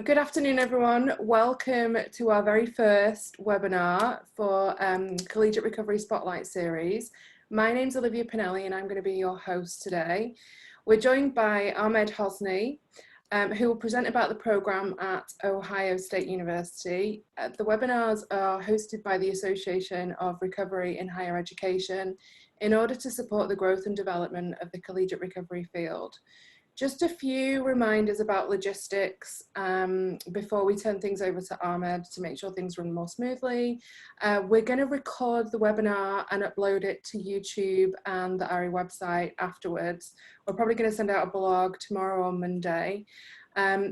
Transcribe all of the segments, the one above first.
Good afternoon, everyone. Welcome to our very first webinar for Collegiate Recovery Spotlight Series. My name's Olivia Pinelli and I'm going to be your host today. We're joined by Ahmed Hassan, who will present about the programme at Ohio State University. The webinars are hosted by the Association of Recovery in Higher Education in order to support the growth and development of the collegiate recovery field. Just a few reminders about logistics before we turn things over to Ahmed to make sure things run more smoothly. We're going to record the webinar and upload it to YouTube and the ARI website afterwards. We're probably going to send out a blog tomorrow or Monday.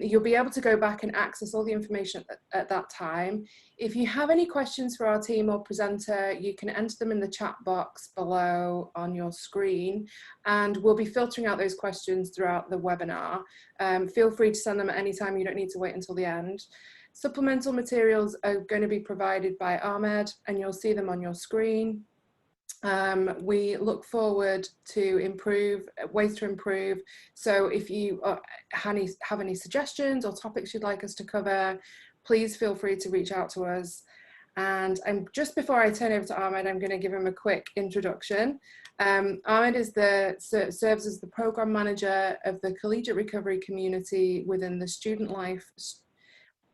You'll be able to go back and access all the information at that time. If you have any questions for our team or presenter, you can enter them in the chat box below on your screen, and we'll be filtering out those questions throughout the webinar. Feel free to send them at any time. You don't need to wait until the end. Supplemental materials are going to be provided by Ahmed, and you'll see them on your screen. We look forward to ways to improve. So if you have any suggestions or topics you'd like us to cover, please feel free to reach out to us. And just before I turn over to Ahmed, I'm going to give him a quick introduction. Ahmed serves as the program manager of the Collegiate Recovery Community within the Student Life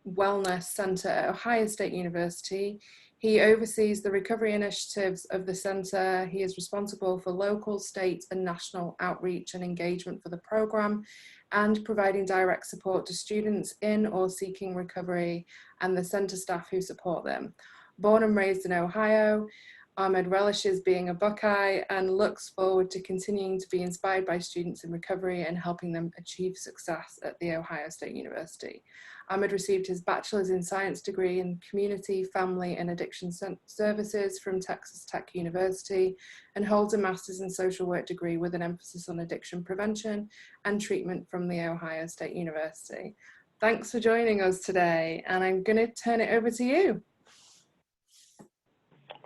Wellness Center at Ohio State University. He oversees the recovery initiatives of the center. He is responsible for local, state, and national outreach and engagement for the program, and providing direct support to students in or seeking recovery and the center staff who support them. Born and raised in Ohio, Ahmed relishes being a Buckeye and looks forward to continuing to be inspired by students in recovery and helping them achieve success at The Ohio State University. Ahmed received his bachelor's in science degree in community, family, and addiction services from Texas Tech University, and holds a master's in social work degree with an emphasis on addiction prevention and treatment from The Ohio State University. Thanks for joining us today, and I'm going to turn it over to you.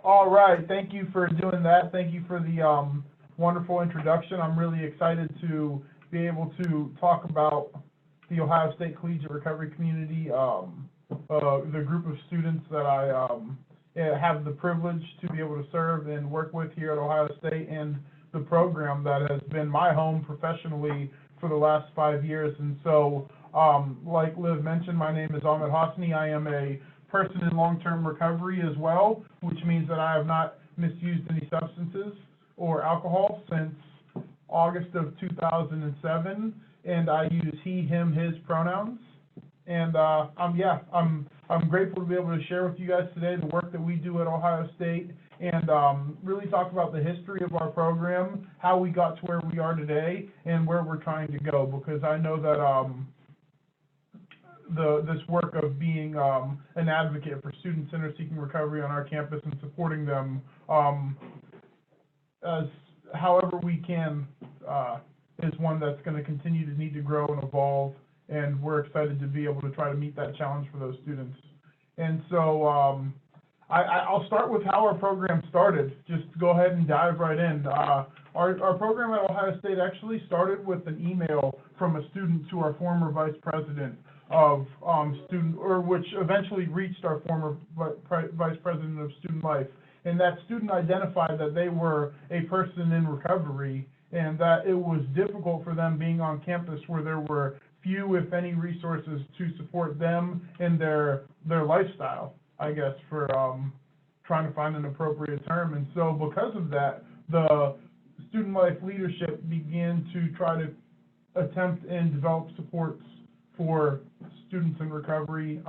All right, thank you for doing that. Thank you for the wonderful introduction. I'm really excited to be able to talk about the Ohio State Collegiate Recovery Community, the group of students that I have the privilege to be able to serve and work with here at Ohio State, and the program that has been my home professionally for the last 5 years. And so, like Liv mentioned, my name is Ahmed Hassan. I am a person in long-term recovery as well, which means that I have not misused any substances or alcohol since August of 2007, and I use he, him, his pronouns. And I'm grateful to be able to share with you guys today the work that we do at Ohio State, and really talk about the history of our program, how we got to where we are today, and where we're trying to go, because I know that this work of being an advocate for students in or seeking recovery on our campus and supporting them as however we can is one that's going to continue to need to grow and evolve, and we're excited to be able to try to meet that challenge for those students. And so I'll start with how our program started. Just go ahead and dive right in. Our program at Ohio State actually started with an email from a student to our former vice president of which eventually reached our former vice president of student life. And that student identified that they were a person in recovery, and that it was difficult for them being on campus where there were few, if any, resources to support them in their lifestyle, I guess, for trying to find an appropriate term. And so because of that, the student life leadership began to try to attempt and develop supports for students in recovery.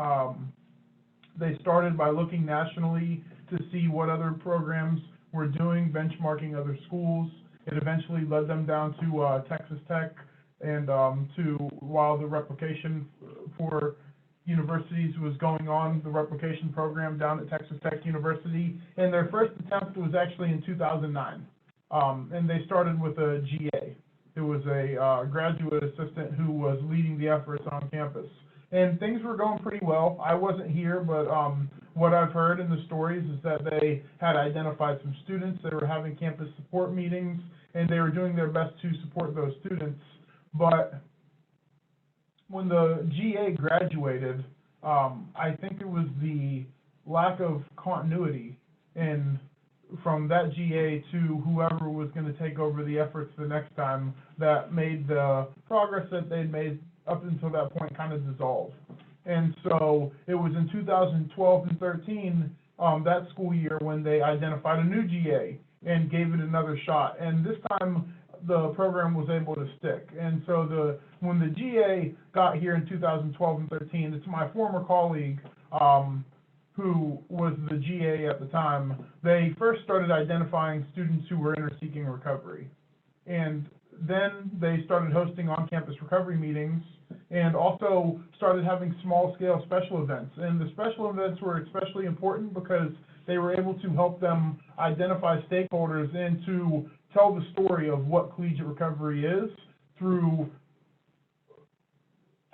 They started by looking nationally to see what other programs were doing, benchmarking other schools. It eventually led them down to Texas Tech, and while the replication for universities was going on, the replication program down at Texas Tech University, and their first attempt was actually in 2009. And they started with a GA. It was a graduate assistant who was leading the efforts on campus. And things were going pretty well. I wasn't here, but what I've heard in the stories is that they had identified some students, they were having campus support meetings, and they were doing their best to support those students. But when the GA graduated, I think it was the lack of continuity from that GA to whoever was going to take over the efforts the next time that made the progress that they'd made up until that point kind of dissolve. And so it was in 2012 and 13, that school year, when they identified a new GA and gave it another shot. And this time the program was able to stick. And so when the GA got here in 2012 and 13, it's my former colleague, who was the GA at the time, they first started identifying students who were inter-seeking recovery. And then they started hosting on-campus recovery meetings and also started having small-scale special events. And the special events were especially important because they were able to help them identify stakeholders and to tell the story of what collegiate recovery is through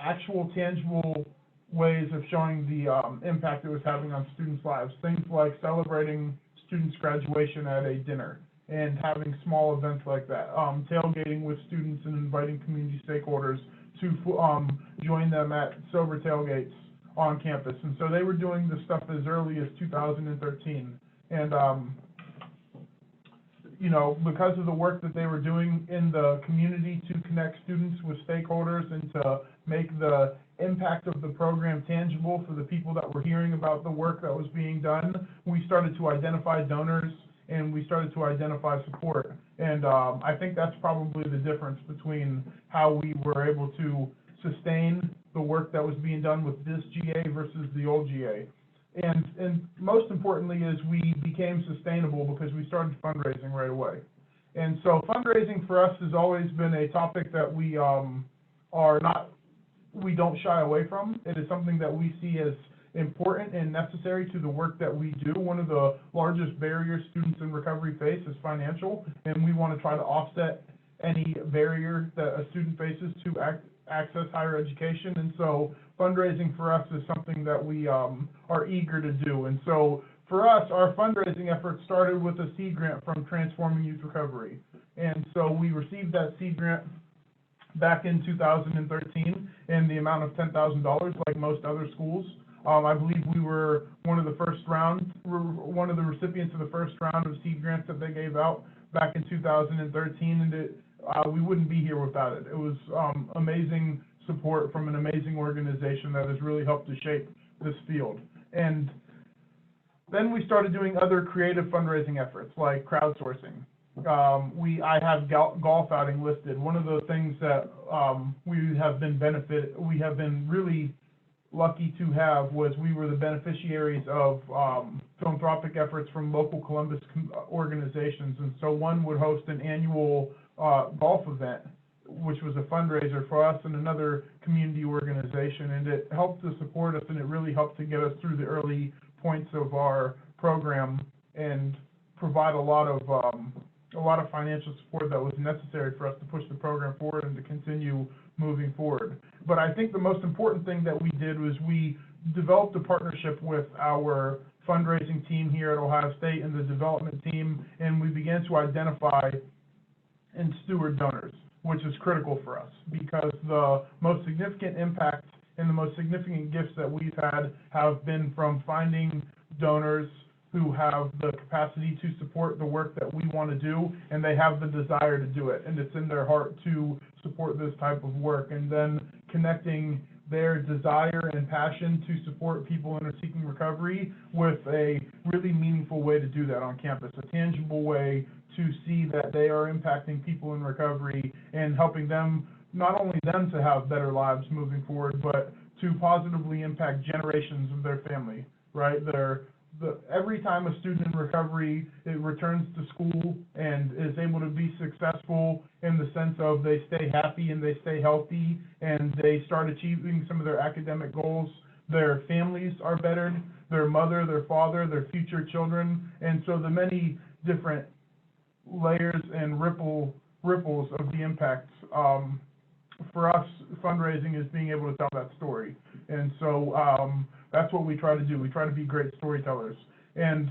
actual, tangible ways of showing the impact it was having on students' lives. Things like celebrating students' graduation at a dinner and having small events like that, tailgating with students and inviting community stakeholders to join them at sober tailgates on campus. And so they were doing this stuff as early as 2013. And you know, because of the work that they were doing in the community to connect students with stakeholders and to make the impact of the program tangible for the people that were hearing about the work that was being done, we started to identify donors and we started to identify support. And I think that's probably the difference between how we were able to sustain the work that was being done with this GA versus the old GA. And most importantly is we became sustainable because we started fundraising right away. And so fundraising for us has always been a topic that we don't shy away from. It is something that we see as important and necessary to the work that we do. One of the largest barriers students in recovery face is financial, and we want to try to offset any barrier that a student faces to access higher education. And so fundraising for us is something that we are eager to do. And so for us, our fundraising efforts started with a seed grant from Transforming Youth Recovery. And so we received that seed grant back in 2013 in the amount of $10,000, like most other schools. I believe we were one of the recipients of the first round of seed grants that they gave out back in 2013, and we wouldn't be here without it. It was amazing support from an amazing organization that has really helped to shape this field. And then we started doing other creative fundraising efforts like crowdsourcing. I have golf outing listed. One of the things that we have been really lucky to have was we were the beneficiaries of philanthropic efforts from local Columbus organizations. And so one would host an annual golf event, which was a fundraiser for us and another community organization, and it helped to support us, and it really helped to get us through the early points of our program and provide a lot of financial support that was necessary for us to push the program forward and to continue moving forward. But I think the most important thing that we did was we developed a partnership with our fundraising team here at Ohio State and the development team, and we began to identify and steward donors, which is critical for us because the most significant impact and the most significant gifts that we've had have been from finding donors who have the capacity to support the work that we want to do, and they have the desire to do it, and it's in their heart to support this type of work, and then connecting their desire and passion to support people in seeking recovery with a really meaningful way to do that on campus, a tangible way to see that they are impacting people in recovery and helping them, not only them to have better lives moving forward, but to positively impact generations of their family, right? Every time a student in recovery returns to school and is able to be successful in the sense of they stay happy and they stay healthy and they start achieving some of their academic goals, their families are bettered, their mother, their father, their future children, and so the many different layers and ripples of the impacts. For us, fundraising is being able to tell that story. And so that's what we try to do. We try to be great storytellers. And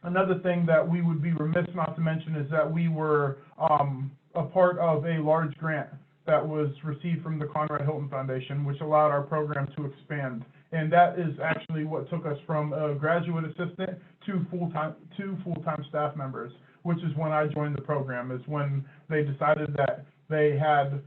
another thing that we would be remiss not to mention is that we were a part of a large grant that was received from the Conrad Hilton Foundation, which allowed our program to expand. And that is actually what took us from a graduate assistant to full-time staff members, which is when I joined the program, is when they decided that they had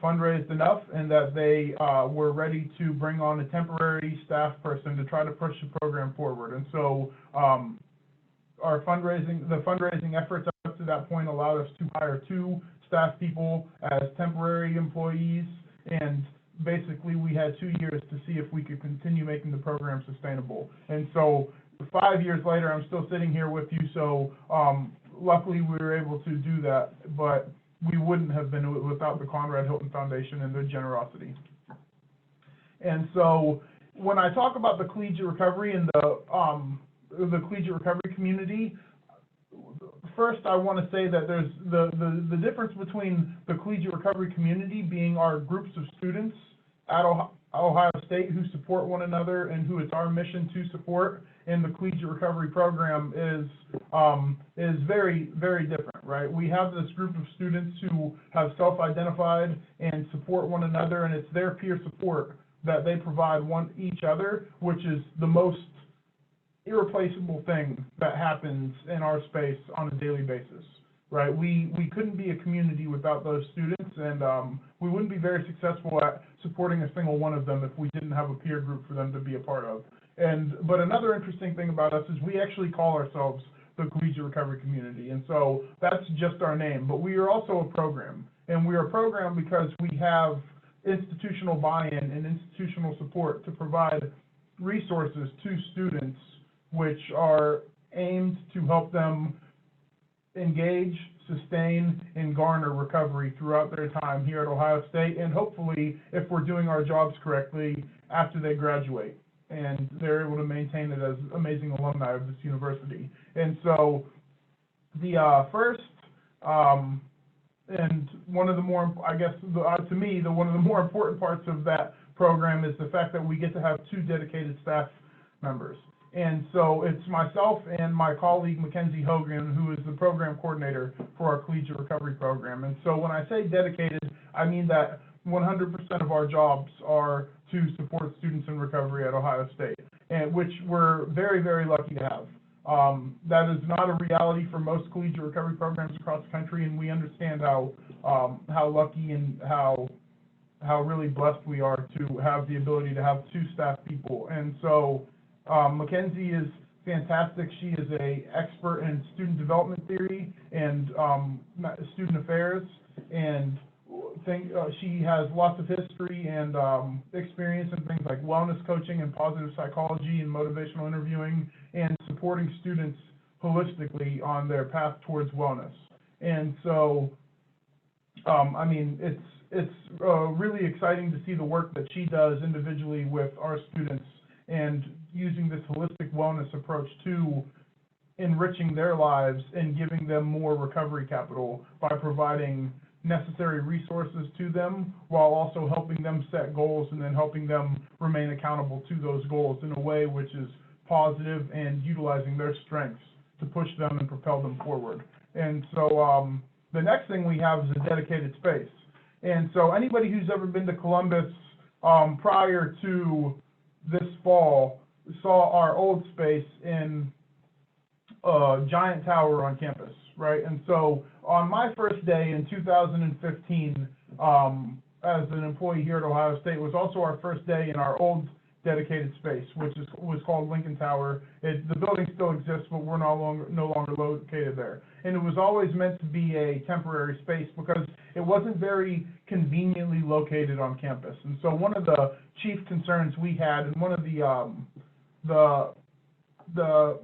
fundraised enough and that they were ready to bring on a temporary staff person to try to push the program forward. And so the fundraising efforts up to that point allowed us to hire 2 staff people as temporary employees, and basically we had 2 years to see if we could continue making the program sustainable. And so 5 years later, I'm still sitting here with you, so luckily we were able to do that, but we wouldn't have been without the Conrad Hilton Foundation and their generosity. And so when I talk about the collegiate recovery and the collegiate recovery community, first, I want to say that there's the difference between the collegiate recovery community being our groups of students at Ohio State who support one another and who it's our mission to support, and the collegiate recovery program is very, very different, right? We have this group of students who have self-identified and support one another, and it's their peer support that they provide each other, which is the most irreplaceable thing that happens in our space on a daily basis, right? We couldn't be a community without those students, and we wouldn't be very successful at supporting a single one of them if we didn't have a peer group for them to be a part of. But another interesting thing about us is we actually call ourselves the Collegiate Recovery Community, and so that's just our name, but we are also a program, and we are a program because we have institutional buy-in and institutional support to provide resources to students which are aimed to help them engage, sustain, and garner recovery throughout their time here at Ohio State, and hopefully, if we're doing our jobs correctly, after they graduate, and they're able to maintain it as amazing alumni of this university. And so the first, and one of the more, I guess, to me, one of the more important parts of that program is the fact that we get to have 2 dedicated staff members. And so it's myself and my colleague, Mackenzie Hogan, who is the program coordinator for our Collegiate Recovery Program. And so when I say dedicated, I mean that 100% of our jobs are to support students in recovery at Ohio State, and which we're very, very lucky to have. That is not a reality for most collegiate recovery programs across the country, and we understand how lucky and how really blessed we are to have the ability to have 2 staff people. And so Mackenzie is fantastic. She is an expert in student development theory and student affairs, and she has lots of history and experience in things like wellness coaching and positive psychology and motivational interviewing and supporting students holistically on their path towards wellness. And so, I mean, it's really exciting to see the work that she does individually with our students and using this holistic wellness approach to enriching their lives and giving them more recovery capital by providing necessary resources to them while also helping them set goals and then helping them remain accountable to those goals in a way which is positive and utilizing their strengths to push them and propel them forward. And so the next thing we have is a dedicated space. And so anybody who's ever been to Columbus prior to this fall saw our old space in a giant tower on campus, right? And so on my first day in 2015 as an employee here at Ohio State was also our first day in our old dedicated space, which was called Lincoln Tower. The building still exists, but we're no longer located there. And it was always meant to be a temporary space because it wasn't very conveniently located on campus. And so one of the chief concerns we had, and one of the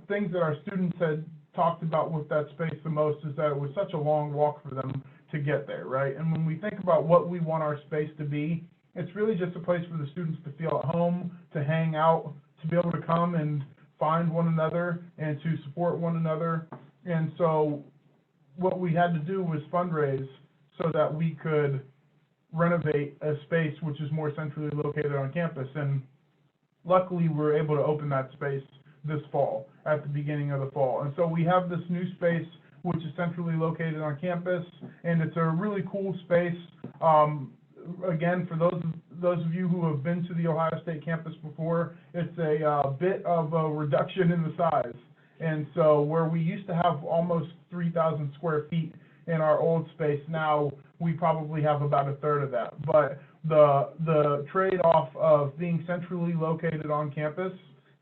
things that our students had talked about with that space the most is that it was such a long walk for them to get there, right? And when we think about what we want our space to be, it's really just a place for the students to feel at home, to hang out, to be able to come and find one another and to support one another. And so what we had to do was fundraise so that we could renovate a space which is more centrally located on campus. And luckily, we were able to open that space this fall, at the beginning of the fall. And so we have this new space which is centrally located on campus, and it's a really cool space. Again, for those of you who have been to the Ohio State campus before, it's a bit of a reduction in the size. And so where we used to have almost 3,000 square feet in our old space, now we probably have about a third of that. But the trade-off of being centrally located on campus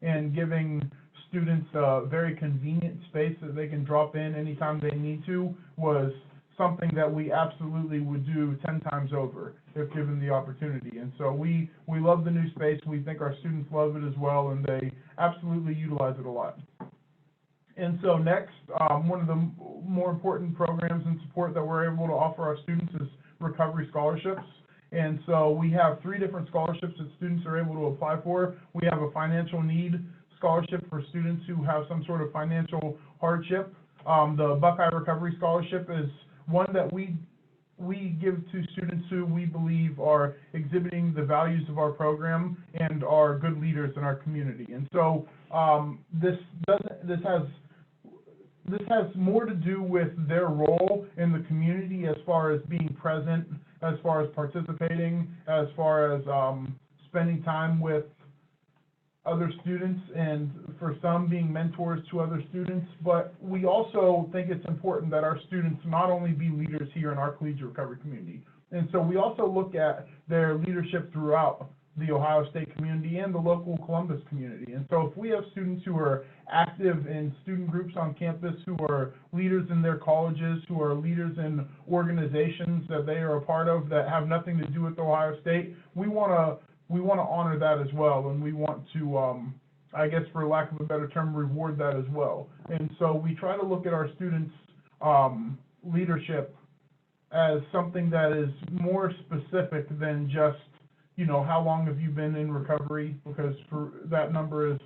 and giving students a very convenient space that they can drop in anytime they need to was something that we absolutely would do 10 times over if given the opportunity. And so we love the new space. We think our students love it as well, and they absolutely utilize it a lot. And so next, one of the more important programs and support that we're able to offer our students is recovery scholarships. And so we have 3 different scholarships that students are able to apply for. We have a financial need scholarship for students who have some sort of financial hardship. The Buckeye Recovery Scholarship is one that we give to students who we believe are exhibiting the values of our program and are good leaders in our community. And so this has more to do with their role in the community as far as being present, as far as participating, as far as spending time with other students, and for some being mentors to other students. But we also think it's important that our students not only be leaders here in our collegiate recovery community. And so we also look at their leadership throughout the Ohio State community and the local Columbus community. And so if we have students who are active in student groups on campus, who are leaders in their colleges, who are leaders in organizations that they are a part of that have nothing to do with Ohio State, we want to honor that as well, and we want to, I guess for lack of a better term, reward that as well. And so we try to look at our students' leadership as something that is more specific than just, you know, how long have you been in recovery, because for that number is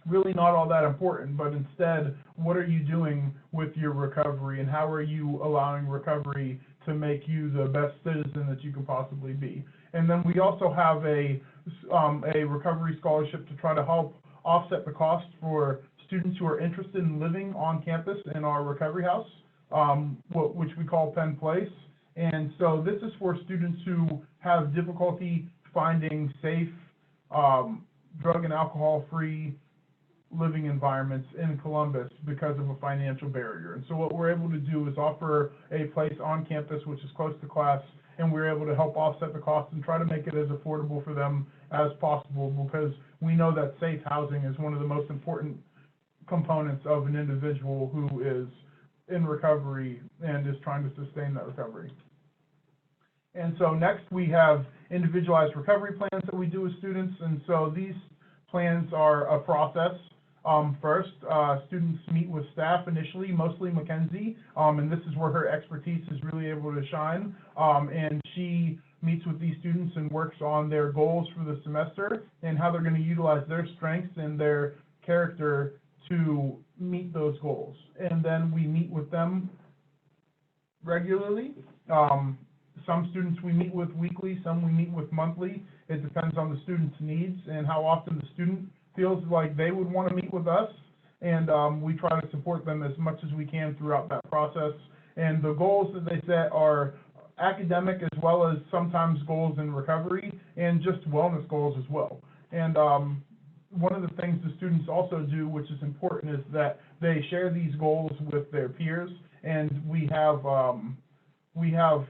really not all that important, but instead, what are you doing with your recovery, and how are you allowing recovery to make you the best citizen that you can possibly be? And then we also have a recovery scholarship to try to help offset the cost for students who are interested in living on campus in our recovery house, which we call Penn Place. And so this is for students who have difficulty finding safe, drug and alcohol-free living environments in Columbus because of a financial barrier. And so what we're able to do is offer a place on campus which is close to class, and we're able to help offset the cost and try to make it as affordable for them as possible, because we know that safe housing is one of the most important components of an individual who is in recovery and is trying to sustain that recovery. And so next we have individualized recovery plans that we do with students, and so these plans are a process. First, students meet with staff initially, mostly Mackenzie, and this is where her expertise is really able to shine, and she meets with these students and works on their goals for the semester and how they're going to utilize their strengths and their character to meet those goals. And then we meet with them regularly. Some students we meet with weekly, some we meet with monthly. It depends on the student's needs and how often the student feels like they would want to meet with us, and we try to support them as much as we can throughout that process. And the goals that they set are academic as well as sometimes goals in recovery and just wellness goals as well. And one of the things the students also do, which is important, is that they share these goals with their peers, and we have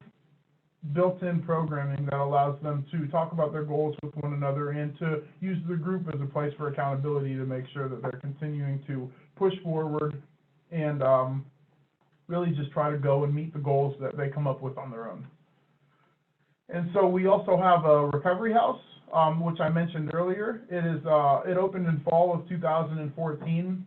built-in programming that allows them to talk about their goals with one another and to use the group as a place for accountability to make sure that they're continuing to push forward and really just try to go and meet the goals that they come up with on their own. And so we also have a recovery house, which I mentioned earlier. It opened in fall of 2014.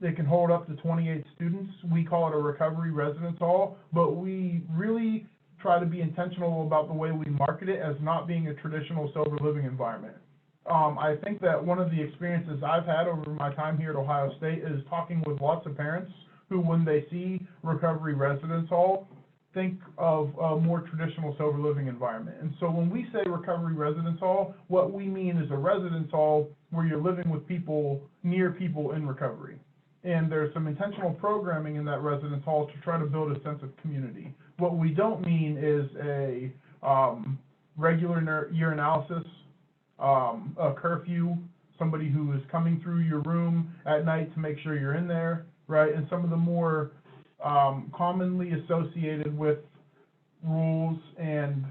It can hold up to 28 students. We call it a recovery residence hall, but we really try to be intentional about the way we market it as not being a traditional sober living environment. I think that one of the experiences I've had over my time here at Ohio State is talking with lots of parents who, when they see recovery residence hall, think of a more traditional sober living environment. And so when we say recovery residence hall, what we mean is a residence hall where you're living with people, near people in recovery. And there's some intentional programming in that residence hall to try to build a sense of community. What we don't mean is a regular urinalysis, a curfew, somebody who is coming through your room at night to make sure you're in there, right? And some of the more commonly associated with rules and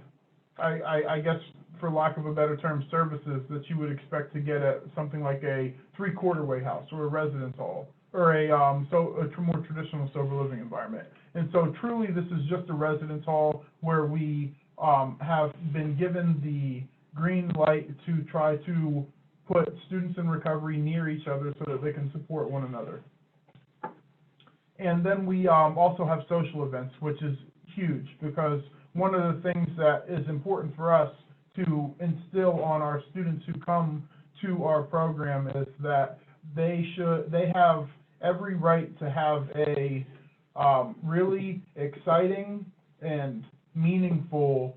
I guess, for lack of a better term, services that you would expect to get at something like a three-quarter-way house or a residence hall or a more traditional sober living environment. And so truly this is just a residence hall where we have been given the green light to try to put students in recovery near each other so that they can support one another. And then we also have social events, which is huge because one of the things that is important for us to instill on our students who come to our program is that they have every right to have a really exciting and meaningful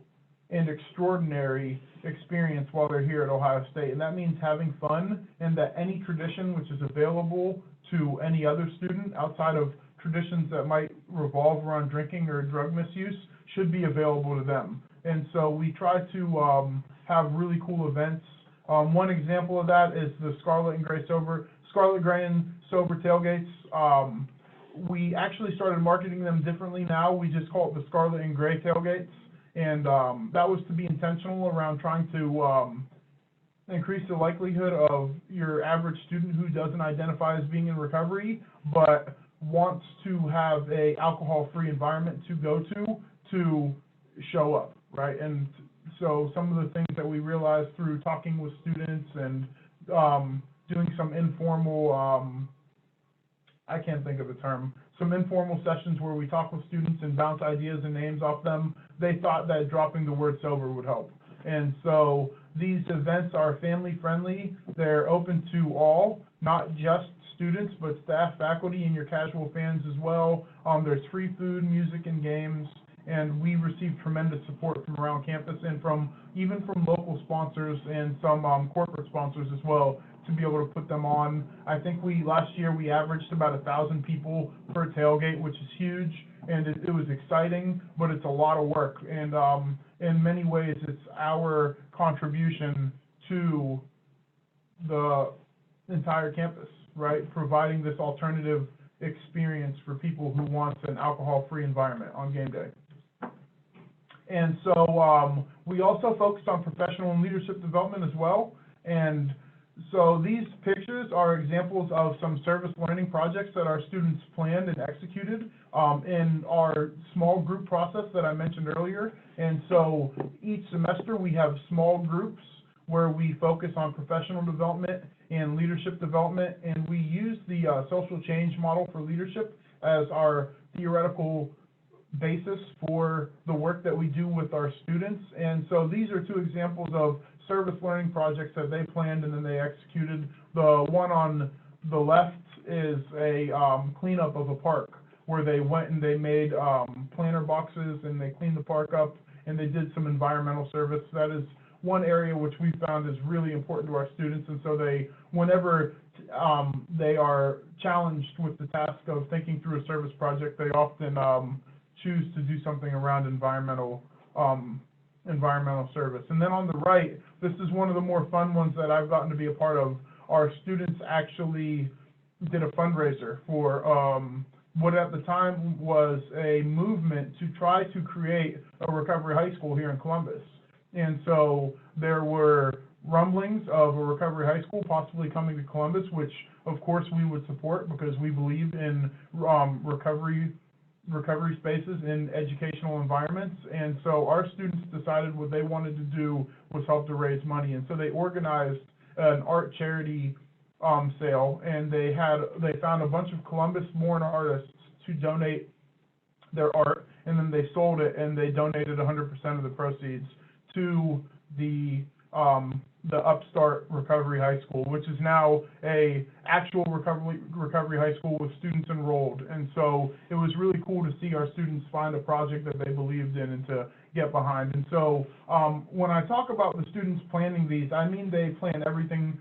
and extraordinary experience while they're here at Ohio State. And that means having fun, and that any tradition which is available to any other student outside of traditions that might revolve around drinking or drug misuse should be available to them. And so we try to have really cool events. One example of that is the Scarlet and Gray and Sober tailgates. We actually started marketing them differently now. We just call it the Scarlet and Gray tailgates. And that was to be intentional around trying to increase the likelihood of your average student who doesn't identify as being in recovery, but wants to have a alcohol-free environment to go to show up, right? And so some of the things that we realized through talking with students and doing some informal, I can't think of the term, some informal sessions where we talk with students and bounce ideas and names off them, they thought that dropping the word sober would help. And so these events are family friendly. They're open to all, not just students, but staff, faculty, and your casual fans as well. There's free food, music, and games, and we receive tremendous support from around campus and even from local sponsors and some corporate sponsors as well to be able to put them on. I think last year we averaged about 1,000 people per tailgate, which is huge, and it was exciting, but it's a lot of work. And in many ways, it's our contribution to the entire campus, right? Providing this alternative experience for people who want an alcohol-free environment on game day. And so we also focused on professional and leadership development as well. And so these pictures are examples of some service learning projects that our students planned and executed in our small group process that I mentioned earlier. And so each semester we have small groups where we focus on professional development and leadership development, and we use the social change model for leadership as our theoretical basis for the work that we do with our students. And so these are two examples of service learning projects that they planned and then they executed. The one on the left is a cleanup of a park where they went and they made planter boxes and they cleaned the park up and they did some environmental service. That is one area which we found is really important to our students, and so whenever they are challenged with the task of thinking through a service project, they often choose to do something around environmental service. And then on the right, this is one of the more fun ones that I've gotten to be a part of. Our students actually did a fundraiser for what at the time was a movement to try to create a recovery high school here in Columbus. And so there were rumblings of a recovery high school possibly coming to Columbus, which of course we would support because we believe in recovery spaces in educational environments. And so our students decided what they wanted to do was help to raise money. And so they organized an art charity sale, and they found a bunch of Columbus-born artists to donate their art, and then they sold it and they donated 100% of the proceeds to the Upstart Recovery High School, which is now a actual recovery high school with students enrolled. And so it was really cool to see our students find a project that they believed in and to get behind. And so when I talk about the students planning these, I mean they plan everything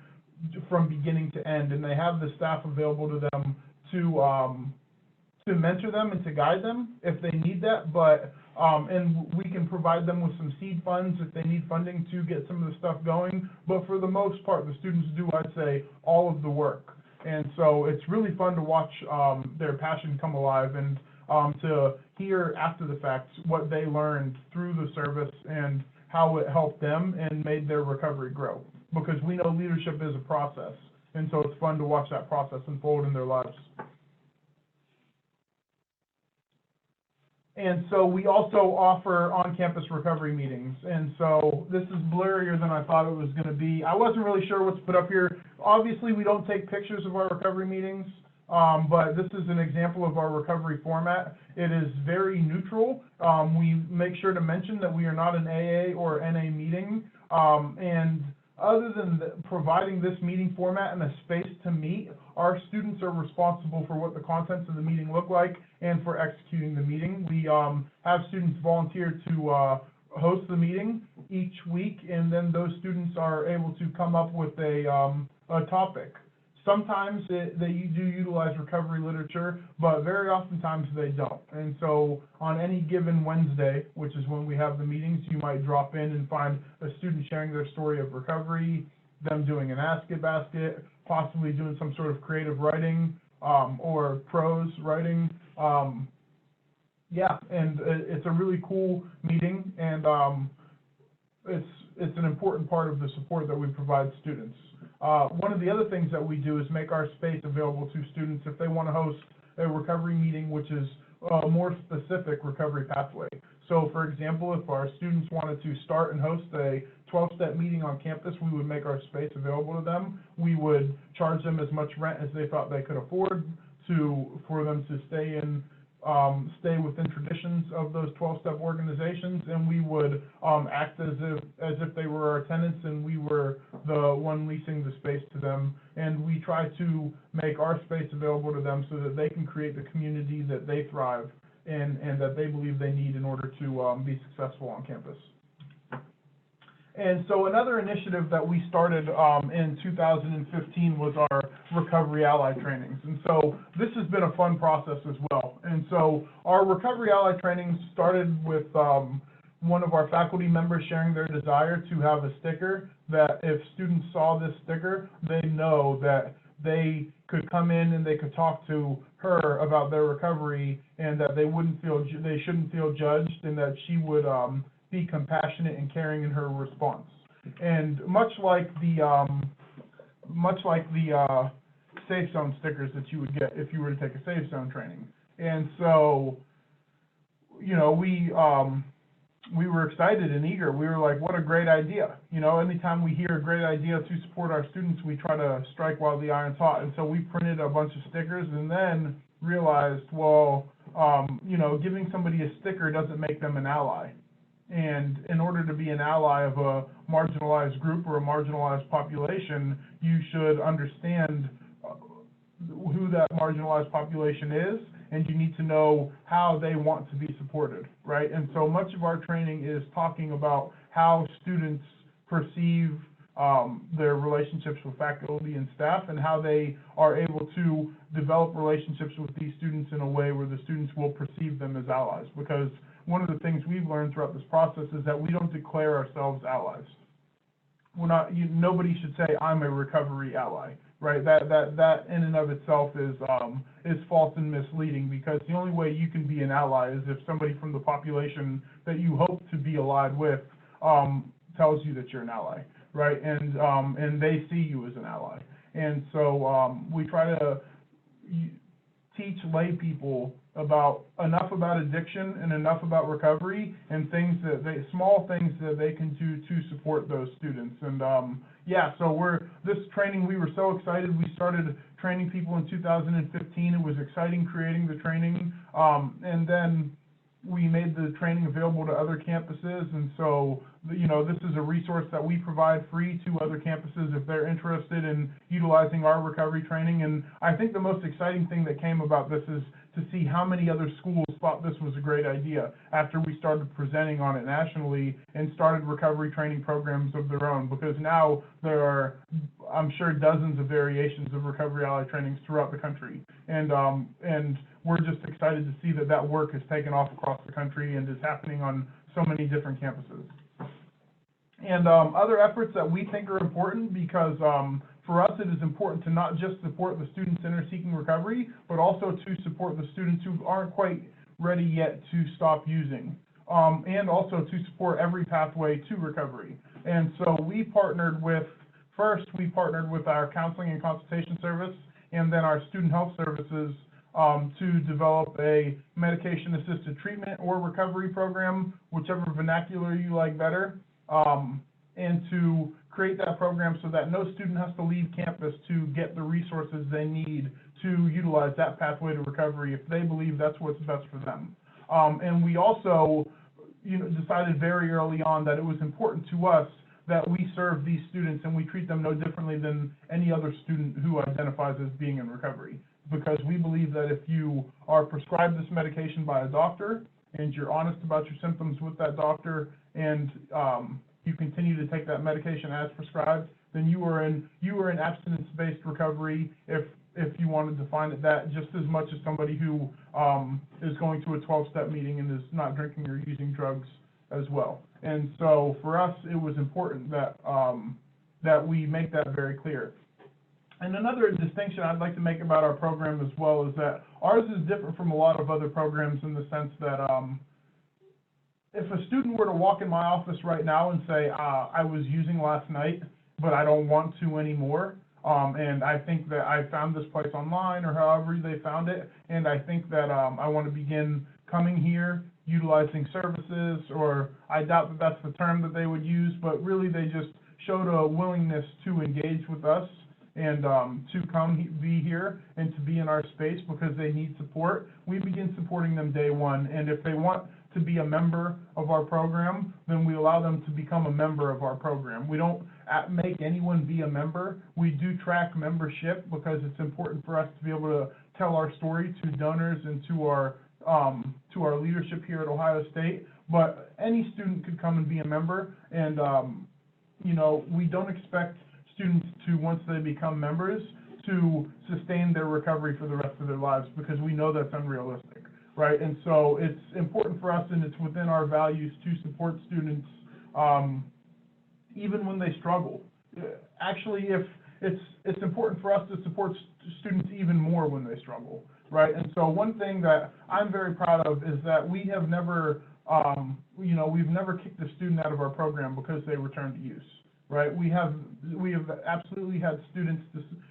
from beginning to end, and they have the staff available to them to mentor them and to guide them if they need that. But and we can provide them with some seed funds if they need funding to get some of the stuff going. But for the most part, the students do, I'd say, all of the work. And so it's really fun to watch their passion come alive, and to hear after the fact what they learned through the service and how it helped them and made their recovery grow. Because we know leadership is a process, and so it's fun to watch that process unfold in their lives. And so we also offer on-campus recovery meetings. And so this is blurrier than I thought it was going to be. I wasn't really sure what to put up here. Obviously, we don't take pictures of our recovery meetings, but this is an example of our recovery format. It is very neutral. We make sure to mention that we are not an AA or NA meeting. And other than providing this meeting format and a space to meet, our students are responsible for what the contents of the meeting look like and for executing the meeting. We have students volunteer to host the meeting each week, and then those students are able to come up with a topic. Sometimes they do utilize recovery literature, but very oftentimes they don't. And so on any given Wednesday, which is when we have the meetings, you might drop in and find a student sharing their story of recovery, them doing an Ask It basket, possibly doing some sort of creative writing or prose writing. Yeah, and it's a really cool meeting, and it's an important part of the support that we provide students. One of the other things that we do is make our space available to students if they want to host a recovery meeting, which is a more specific recovery pathway. So, for example, if our students wanted to start and host a 12-step meeting on campus, we would make our space available to them. We would charge them as much rent as they thought they could afford for them to stay within traditions of those 12-step organizations, and we would act as if they were our tenants and we were the one leasing the space to them. And we try to make our space available to them so that they can create the community that they thrive in and that they believe they need in order to be successful on campus. And so another initiative that we started in 2015 was our Recovery Ally trainings. And so this has been a fun process as well. And so our Recovery Ally trainings started with one of our faculty members sharing their desire to have a sticker that if students saw this sticker, they know that they could come in and they could talk to her about their recovery, and that they shouldn't feel judged, and that she would be compassionate and caring in her response. And much like the safe zone stickers that you would get if you were to take a safe zone training. And so, you know, we were excited and eager. We were like, what a great idea. You know, anytime we hear a great idea to support our students, we try to strike while the iron's hot. And so we printed a bunch of stickers and then realized, well, you know, giving somebody a sticker doesn't make them an ally. And in order to be an ally of a marginalized group or a marginalized population, you should understand who that marginalized population is, and you need to know how they want to be supported, right? And so much of our training is talking about how students perceive their relationships with faculty and staff, and how they are able to develop relationships with these students in a way where the students will perceive them as allies. Because one of the things we've learned throughout this process is that we don't declare ourselves allies. We're not. Nobody should say, "I'm a recovery ally," right? That in and of itself is false and misleading, because the only way you can be an ally is if somebody from the population that you hope to be allied with tells you that you're an ally, right? And they see you as an ally. And so we try to teach lay people enough about addiction and enough about recovery, and small things that they can do to support those students. And yeah, so this training, we were so excited. We started training people in 2015. It was exciting creating the training, and then we made the training available to other campuses. And so, you know, this is a resource that we provide free to other campuses if they're interested in utilizing our recovery training. And I think the most exciting thing that came about this is to see how many other schools thought this was a great idea after we started presenting on it nationally and started recovery training programs of their own, because now there are, I'm sure, dozens of variations of Recovery Ally trainings throughout the country. And we're just excited to see that that work has taken off across the country and is happening on so many different campuses. And other efforts that we think are important, because for us it is important to not just support the students in or seeking recovery, but also to support the students who aren't quite ready yet to stop using, and also to support every pathway to recovery. And so we partnered with our counseling and consultation service, and then our student health services to develop a medication-assisted treatment or recovery program, whichever vernacular you like better, and to create that program so that no student has to leave campus to get the resources they need to utilize that pathway to recovery if they believe that's what's best for them. And we also, decided very early on that it was important to us that we serve these students and we treat them no differently than any other student who identifies as being in recovery. Because we believe that if you are prescribed this medication by a doctor and you're honest about your symptoms with that doctor, and you continue to take that medication as prescribed, then you are in abstinence-based recovery, if you want to define it that, just as much as somebody who is going to a 12-step meeting and is not drinking or using drugs as well. And so for us, it was important that that we make that very clear. And another distinction I'd like to make about our program as well is that ours is different from a lot of other programs in the sense that if a student were to walk in my office right now and say, I was using last night, but I don't want to anymore, and I think that I found this place online or however they found it, and I think that I want to begin coming here, utilizing services, or I doubt that that's the term that they would use, but really they just showed a willingness to engage with us and to come be here and to be in our space because they need support. We begin supporting them day one, and if they want to be a member of our program, then we allow them to become a member of our program. We don't make anyone be a member. We do track membership because it's important for us to be able to tell our story to donors and to our leadership here at Ohio State. But any student could come and be a member, and we don't expect students to, once they become members, to sustain their recovery for the rest of their lives, because we know that's unrealistic, right? And so it's important for us, and it's within our values to support students even when they struggle. Actually, if it's important for us to support students even more when they struggle, right? And so one thing that I'm very proud of is that we have never, we've never kicked a student out of our program because they returned to use. Right, we have absolutely had students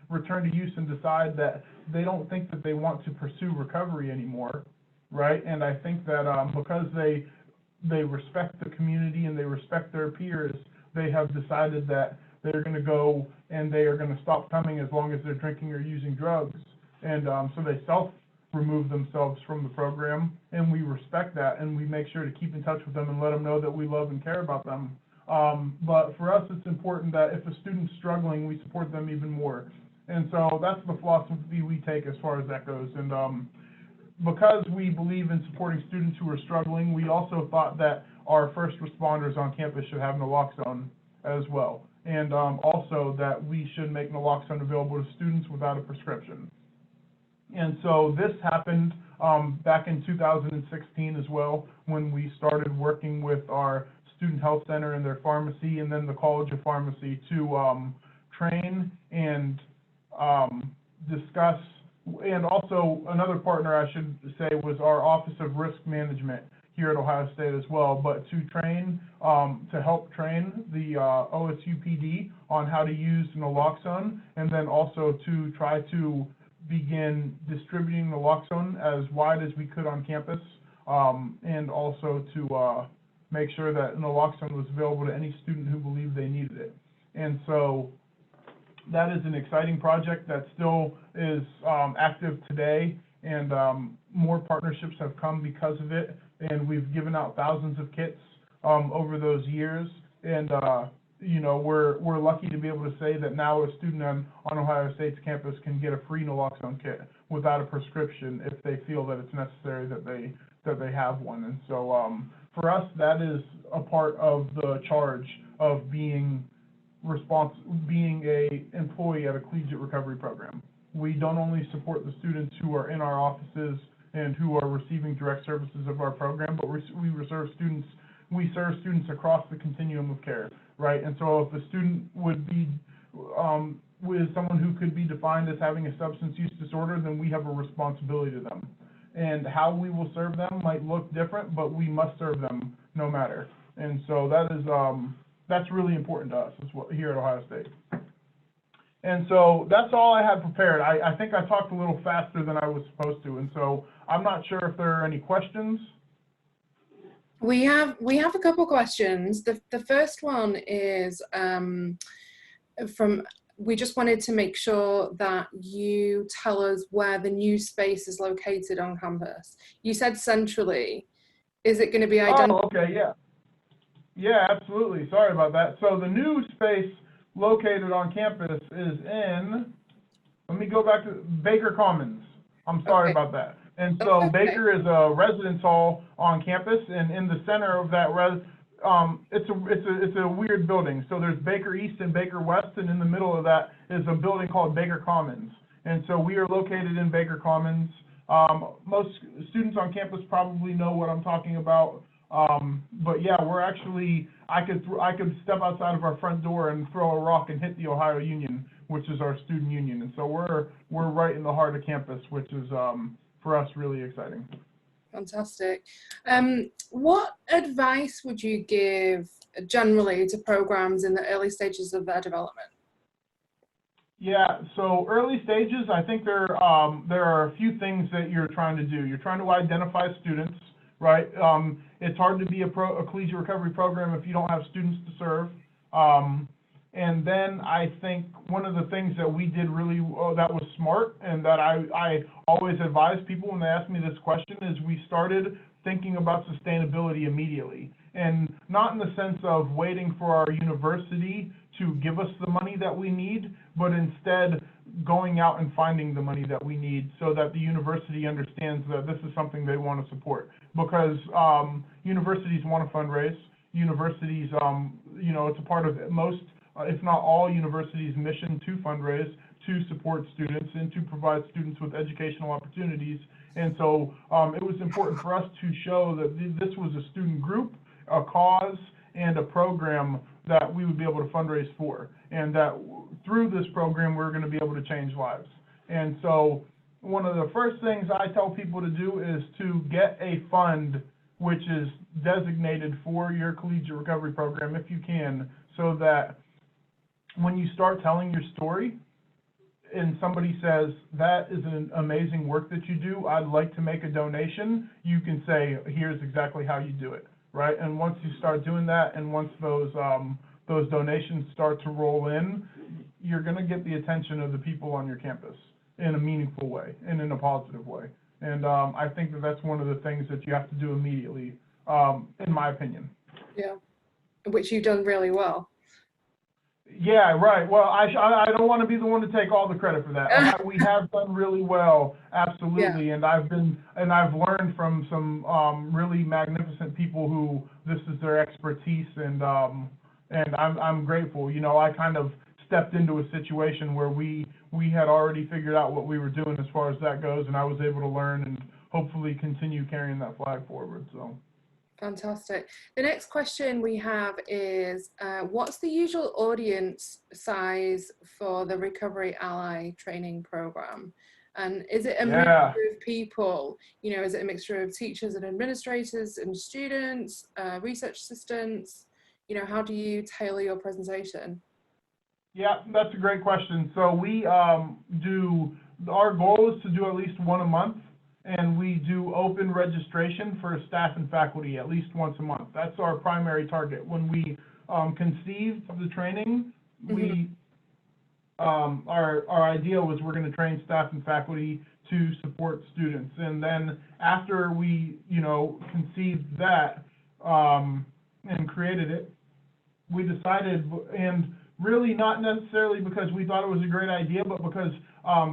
return to use and decide that they don't think that they want to pursue recovery anymore, right? And I think that because they respect the community and they respect their peers, they have decided that they're going to go and they are going to stop coming as long as they're drinking or using drugs, and so they remove themselves from the program, and we respect that, and we make sure to keep in touch with them and let them know that we love and care about them. But for us, it's important that if a student's struggling, we support them even more. And so that's the philosophy we take as far as that goes. And because we believe in supporting students who are struggling, we also thought that our first responders on campus should have naloxone as well. And also that we should make naloxone available to students without a prescription. And so this happened back in 2016 as well, when we started working with our Student Health Center and their pharmacy, and then the College of Pharmacy to train and discuss, and also another partner I should say was our Office of Risk Management here at Ohio State as well, but to train, to help train the OSU PD on how to use naloxone, and then also to try to begin distributing naloxone as wide as we could on campus, and also to make sure that naloxone was available to any student who believed they needed it. And so that is an exciting project that still is active today, and more partnerships have come because of it, and we've given out thousands of kits over those years, and we're lucky to be able to say that now a student on Ohio State's campus can get a free naloxone kit without a prescription if they feel that it's necessary that they have one. And so for us, that is a part of the charge of being a employee at a collegiate recovery program. We don't only support the students who are in our offices and who are receiving direct services of our program, but we serve students across the continuum of care, right? And so if a student would be with someone who could be defined as having a substance use disorder, then we have a responsibility to them. And how we will serve them might look different, but we must serve them no matter. And so that's really important to us here at Ohio State. And so that's all I had prepared. I think I talked a little faster than I was supposed to, and so I'm not sure if there are any questions. We have a couple questions. The first one is we just wanted to make sure that you tell us where the new space is located on campus. You said centrally. Is it going to be identified? Oh, okay, yeah. Yeah, absolutely. Sorry about that. So the new space located on campus is in, let me go back to Baker Commons. I'm sorry about that. And so Baker is a residence hall on campus, and in the center of that it's a weird building. So there's Baker East and Baker West, and in the middle of that is a building called Baker Commons. And so we are located in Baker Commons. Most students on campus probably know what I'm talking about. But yeah, we're actually, I could step outside of our front door and throw a rock and hit the Ohio Union, which is our student union. And so we're right in the heart of campus, which is for us really exciting. Fantastic. What advice would you give generally to programs in the early stages of their development? Yeah, so early stages, I think there are a few things that you're trying to do. You're trying to identify students, right? It's hard to be a collegiate recovery program if you don't have students to serve. And then I think one of the things that we did really that was smart, and that I always advise people when they ask me this question, is we started thinking about sustainability immediately. And not in the sense of waiting for our university to give us the money that we need, but instead going out and finding the money that we need so that the university understands that this is something they want to support. Because universities want to fundraise. Universities, it's a part of most, if not all universities' mission to fundraise, to support students, and to provide students with educational opportunities. And so it was important for us to show that this was a student group, a cause, and a program that we would be able to fundraise for, and that through this program we're going to be able to change lives. And so one of the first things I tell people to do is to get a fund which is designated for your collegiate recovery program if you can, so that when you start telling your story and somebody says, that is an amazing work that you do, I'd like to make a donation, you can say, here's exactly how you do it. Right, and once you start doing that, and once those donations start to roll in, you're going to get the attention of the people on your campus in a meaningful way and in a positive way. And I think that that's one of the things that you have to do immediately, in my opinion. Yeah, which you've done really well. Yeah, right. Well, I don't want to be the one to take all the credit for that. We have done really well, absolutely. Yeah. And I've learned from some really magnificent people who this is their expertise, and I'm grateful. I kind of stepped into a situation where we had already figured out what we were doing as far as that goes, and I was able to learn and hopefully continue carrying that flag forward. So. Fantastic. The next question we have is, what's the usual audience size for the Recovery Ally training program? And is it a mixture of people? Is it a mixture of teachers and administrators and students, research assistants? How do you tailor your presentation? Yeah, that's a great question. So we our goal is to do at least one a month. And we do open registration for staff and faculty at least once a month. That's our primary target. When we conceived the training, we our idea was we're going to train staff and faculty to support students. And then after we conceived that and created it, we decided, and really not necessarily because we thought it was a great idea, but because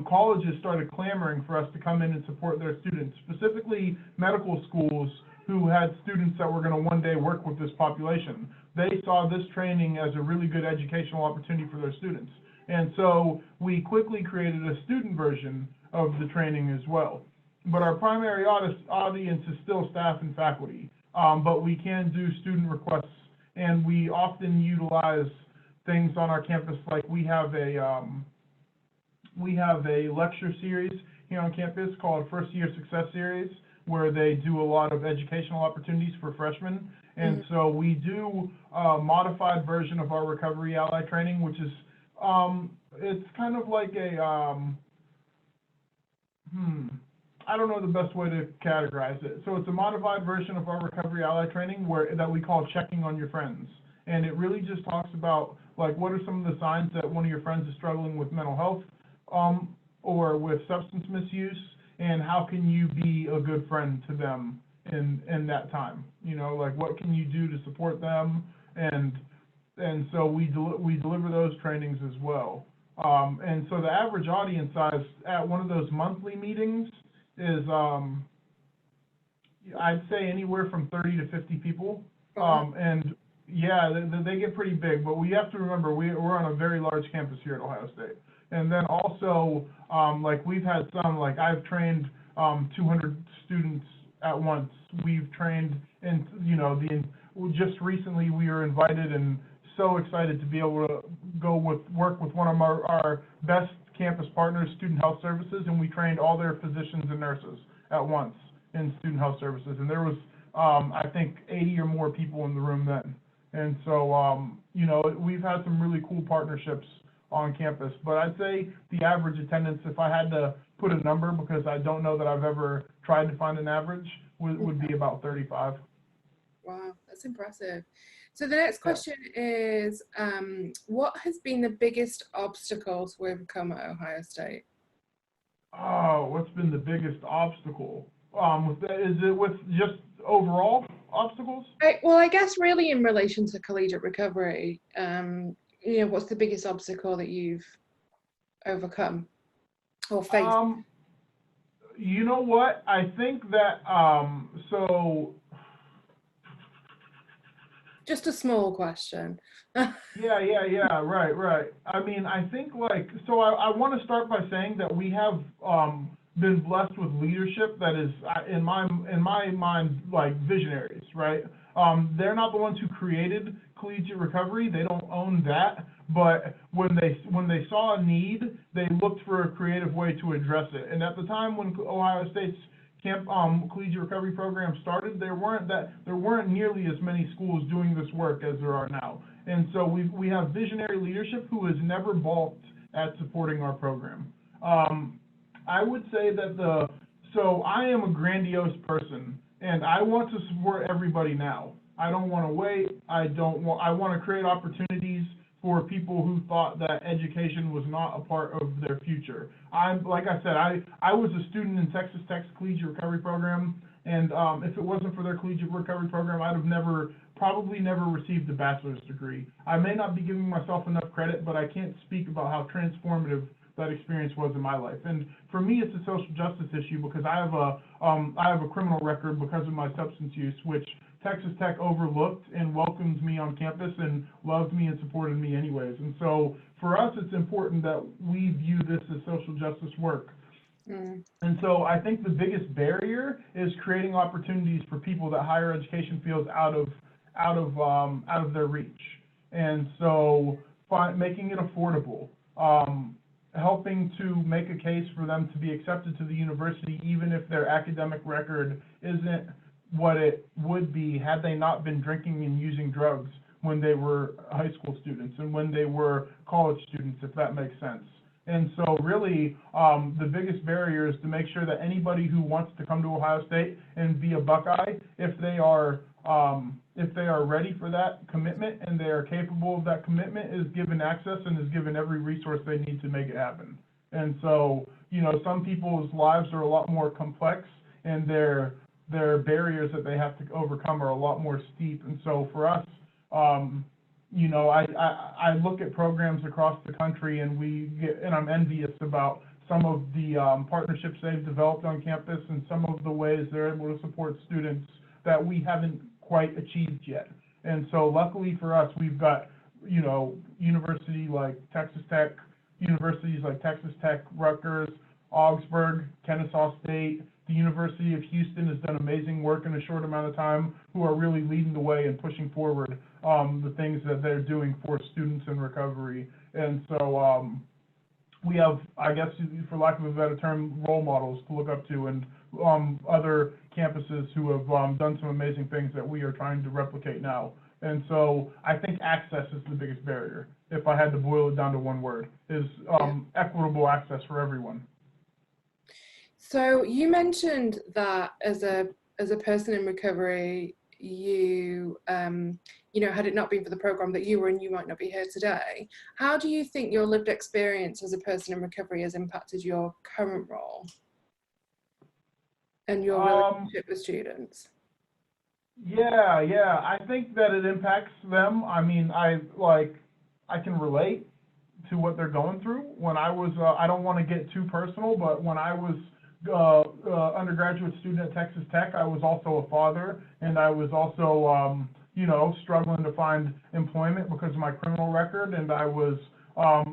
colleges started clamoring for us to come in and support their students, specifically medical schools who had students that were going to one day work with this population. They saw this training as a really good educational opportunity for their students. And so we quickly created a student version of the training as well. but our primary audience is still staff and faculty. But we can do student requests, and we often utilize things on our campus, like we have a lecture series here on campus called First Year Success Series, where they do a lot of educational opportunities for freshmen. And so we do a modified version of our Recovery Ally training, which is, it's kind of like a, I don't know the best way to categorize it. So it's a modified version of our Recovery Ally training that we call checking on your friends. And it really just talks about, like, what are some of the signs that one of your friends is struggling with mental health or with substance misuse, and how can you be a good friend to them in that time? You know, like, what can you do to support them? And so we deliver those trainings as well. And so the average audience size at one of those monthly meetings is, I'd say, anywhere from 30 to 50 people. And yeah, they get pretty big, but we have to remember we're on a very large campus here at Ohio State. And then also, like, we've had some, like, I've trained 200 students at once. We've trained, and just recently we were invited and so excited to be able to work with one of our best campus partners, Student Health Services, and we trained all their physicians and nurses at once in Student Health Services. And there was, I think, 80 or more people in the room then. And so, we've had some really cool partnerships on campus, but I'd say the average attendance, if I had to put a number, because I don't know that I've ever tried to find an average, would be about 35. Wow, that's impressive. So the next question is, what has been the biggest obstacle to overcome at Ohio State? Oh, what's been the biggest obstacle? Is it with just overall obstacles? Well, I guess really in relation to collegiate recovery, what's the biggest obstacle that you've overcome or faced? You know what? I think that, Just a small question. Yeah, right. I mean, I think, like, so I want to start by saying that we have been blessed with leadership that is, in my mind, like, visionaries, right? They're not the ones who created collegiate recovery. They don't own that. But when they saw a need, they looked for a creative way to address it. And at the time when Ohio State's collegiate recovery program started, there weren't nearly as many schools doing this work as there are now. And so we have visionary leadership who has never balked at supporting our program. I would say that so I am a grandiose person, and I want to support everybody now. I don't want to wait. I want to create opportunities for people who thought that education was not a part of their future. Like I said, I was a student in Texas Tech's Collegiate Recovery Program, and if it wasn't for their Collegiate Recovery Program, I'd have probably never received a bachelor's degree. I may not be giving myself enough credit, but I can't speak about how transformative that experience was in my life. And for me, it's a social justice issue because I have a criminal record because of my substance use, which Texas Tech overlooked and welcomes me on campus and loved me and supported me anyways. And so for us, it's important that we view this as social justice work. And so I think the biggest barrier is creating opportunities for people that higher education feels out of their reach. And so making it affordable, helping to make a case for them to be accepted to the university, even if their academic record isn't what it would be had they not been drinking and using drugs when they were high school students and when they were college students, if that makes sense. And so really, the biggest barrier is to make sure that anybody who wants to come to Ohio State and be a Buckeye, if they are ready for that commitment and they are capable of that commitment, is given access and is given every resource they need to make it happen. And so, some people's lives are a lot more complex, and their barriers that they have to overcome are a lot more steep. And so for us, I look at programs across the country, and I'm envious about some of the partnerships they've developed on campus and some of the ways they're able to support students that we haven't quite achieved yet. And so luckily for us, we've got, universities like Texas Tech, Rutgers, Augsburg, Kennesaw State, The University of Houston has done amazing work in a short amount of time, who are really leading the way and pushing forward the things that they're doing for students in recovery. And so we have, I guess, for lack of a better term, role models to look up to, and other campuses who have done some amazing things that we are trying to replicate now. And so I think access is the biggest barrier. If I had to boil it down to one word, is equitable access for everyone. So you mentioned that as a person in recovery, you you know, had it not been for the program that you were in, you might not be here today. How do you think your lived experience as a person in recovery has impacted your current role and your relationship with students? Yeah, I think that it impacts them. I mean, I can relate to what they're going through. When I was, I don't want to get too personal, but when I was undergraduate student at Texas Tech, I was also a father, and I was also, you know, struggling to find employment because of my criminal record, and I was,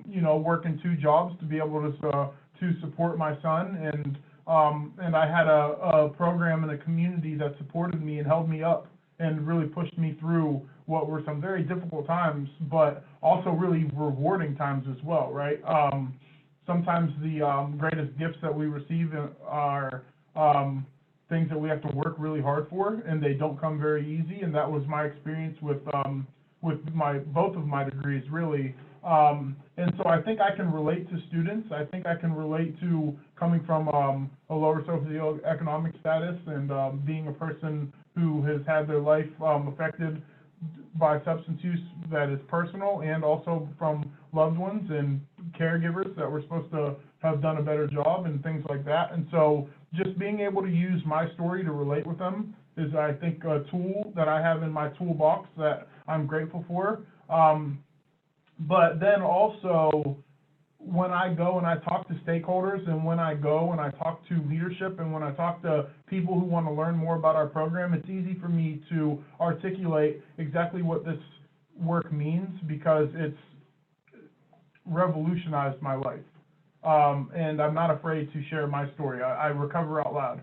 you know, working 2 jobs to be able to support my son, and I had a program in a community that supported me and held me up and really pushed me through what were some very difficult times, but also really rewarding times as well, right? Sometimes the greatest gifts that we receive are things that we have to work really hard for, and they don't come very easy. And that was my experience with both of my degrees, really. And so I think I can relate to students. I think I can relate to coming from a lower socioeconomic status and being a person who has had their life affected by substance use that is personal, and also from loved ones and caregivers that were supposed to have done a better job and things like that. And so just being able to use my story to relate with them is, I think, a tool that I have in my toolbox that I'm grateful for. But then also, when I go and I talk to stakeholders, and when I go and I talk to leadership, and when I talk to people who want to learn more about our program, it's easy for me to articulate exactly what this work means, because it's revolutionized my life. And I'm not afraid to share my story. I recover out loud.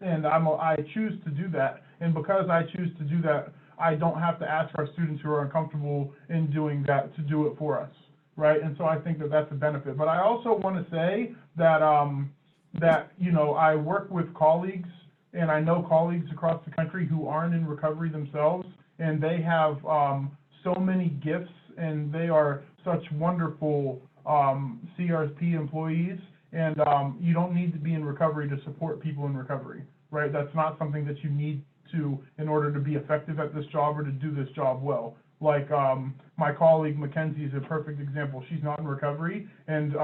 And I choose to do that. And because I choose to do that, I don't have to ask our students who are uncomfortable in doing that to do it for us, right? And so I think that that's a benefit. But I also want to say that that, you know, I work with colleagues, and I know colleagues across the country who aren't in recovery themselves, and they have so many gifts, and they are such wonderful CRP employees. And you don't need to be in recovery to support people in recovery, right? That's not something that you need to in order to be effective at this job or to do this job well. Like my colleague Mackenzie is a perfect example. She's not in recovery, and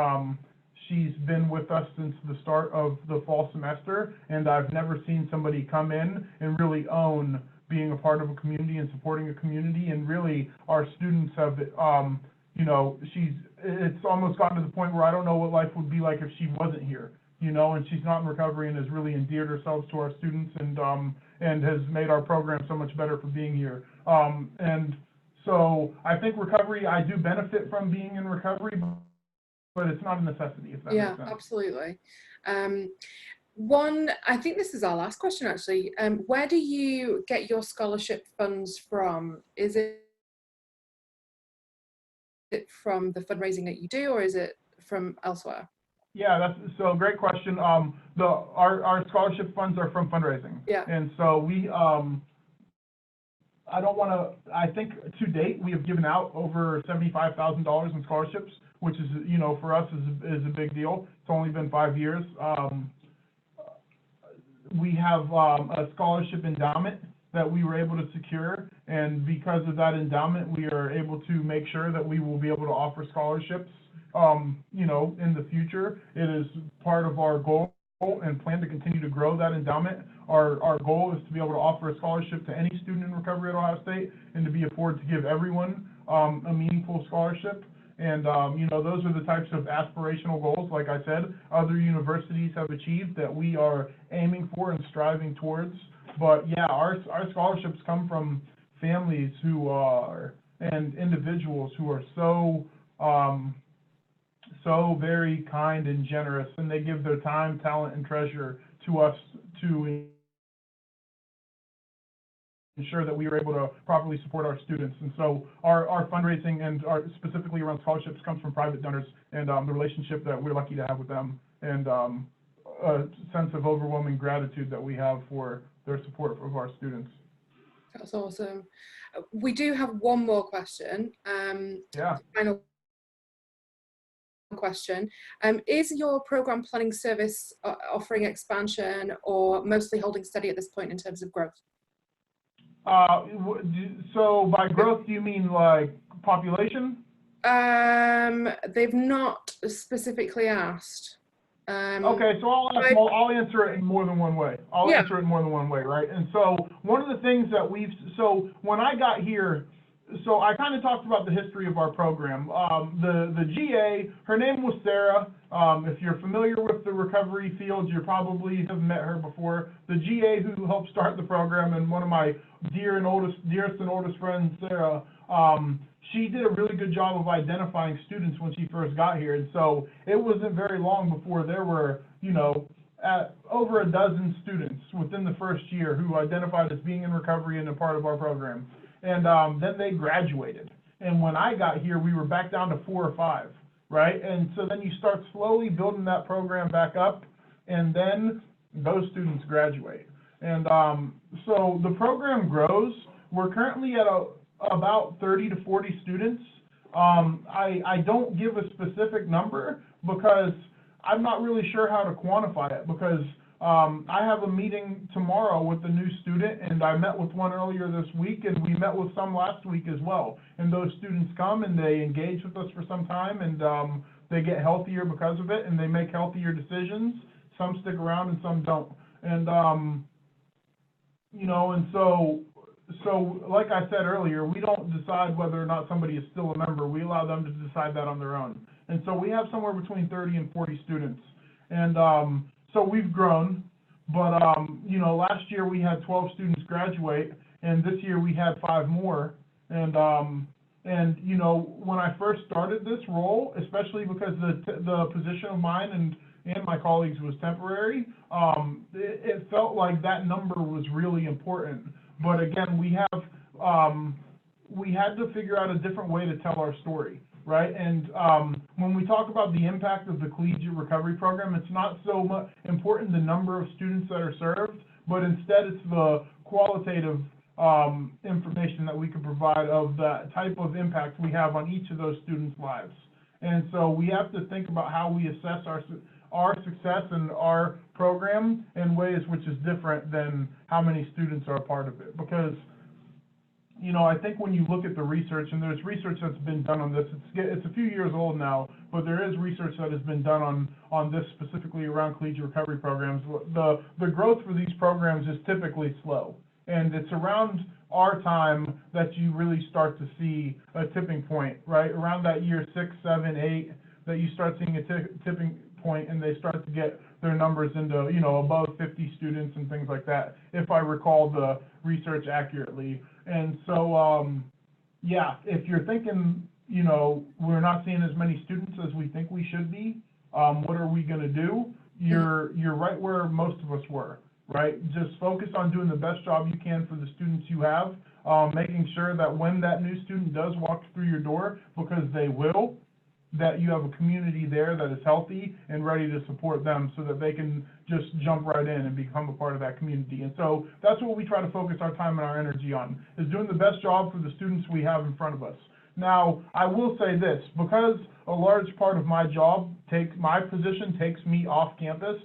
she's been with us since the start of the fall semester, and I've never seen somebody come in and really own being a part of a community and supporting a community. And really, our students have, you know, it's almost gotten to the point where I don't know what life would be like if she wasn't here, you know, and she's not in recovery and has really endeared herself to our students, and has made our program so much better for being here. And so I think recovery, I do benefit from being in recovery, but it's not a necessity, if that makes sense. Yeah, absolutely. I think this is our last question, actually. Where do you get your scholarship funds from? Is it from the fundraising that you do, or is it from elsewhere? Yeah, that's so great question. Our scholarship funds are from fundraising. Yeah. And so we, I think to date we have given out over $75,000 in scholarships, which is, you know, for us is a big deal. It's only been 5 years. We have a scholarship endowment that we were able to secure, and because of that endowment, we are able to make sure that we will be able to offer scholarships, you know, in the future. It is part of our goal and plan to continue to grow that endowment. Our goal is to be able to offer a scholarship to any student in recovery at Ohio State, and to be afforded to give everyone a meaningful scholarship. And, you know, those are the types of aspirational goals, like I said, other universities have achieved, that we are aiming for and striving towards. But yeah, our scholarships come from families who are, and individuals who are so very kind and generous, and they give their time, talent, and treasure to us to ensure that we are able to properly support our students. And so our fundraising and specifically around scholarships comes from private donors, and the relationship that we're lucky to have with them, and a sense of overwhelming gratitude that we have for their support of our students. That's awesome. We do have one more question. Yeah. Final question. Is your program planning service offering expansion or mostly holding steady at this point in terms of growth? So by growth, do you mean like population? They've not specifically asked. Okay, so I'll answer it in more than one way. Answer it in more than one way, right? And so one of the things that so when I got here, so I kind of talked about the history of our program. The GA, her name was Sarah. If you're familiar with the recovery field, you probably have met her before. The GA who helped start the program, and one of my dearest and oldest friends, Sarah, she did a really good job of identifying students when she first got here. And so it wasn't very long before there were, over a dozen students within the first year who identified as being in recovery and a part of our program. And then they graduated. And when I got here, we were back down to 4 or 5, right? And so then you start slowly building that program back up, and then those students graduate. And so the program grows. We're currently at about 30 to 40 students. I don't give a specific number because I'm not really sure how to quantify it, because I have a meeting tomorrow with a new student, and I met with one earlier this week, and we met with some last week as well. And those students come and they engage with us for some time, and they get healthier because of it, and they make healthier decisions. Some stick around and some don't. And and so like I said earlier, we don't decide whether or not somebody is still a member. We allow them to decide that on their own. And so we have somewhere between 30 and 40 students. And so we've grown, but last year we had 12 students graduate, and this year we had 5 more. And when I first started this role, especially because the position of mine and my colleagues was temporary, it felt like that number was really important. But again, we had to figure out a different way to tell our story, right? And when we talk about the impact of the Collegiate Recovery Program, it's not so much important the number of students that are served, but instead it's the qualitative information that we can provide of the type of impact we have on each of those students' lives. And so we have to think about how we assess our success in our program in ways which is different than how many students are a part of it. Because, I think when you look at the research, and there's research that's been done on this, it's a few years old now, but there is research that has been done on this specifically around collegiate recovery programs. The growth for these programs is typically slow. And it's around our time that you really start to see a tipping point, right? Around that year 6, 7, 8, that you start seeing a tipping point, and they start to get their numbers into, above 50 students and things like that, if I recall the research accurately. And so, if you're thinking, we're not seeing as many students as we think we should be, what are we going to do? You're right where most of us were, right? Just focus on doing the best job you can for the students you have, making sure that when that new student does walk through your door, because they will, that you have a community there that is healthy and ready to support them so that they can just jump right in and become a part of that community. And so that's what we try to focus our time and our energy on, is doing the best job for the students we have in front of us. Now, I will say this, because a large part of my job, my position takes me off campus,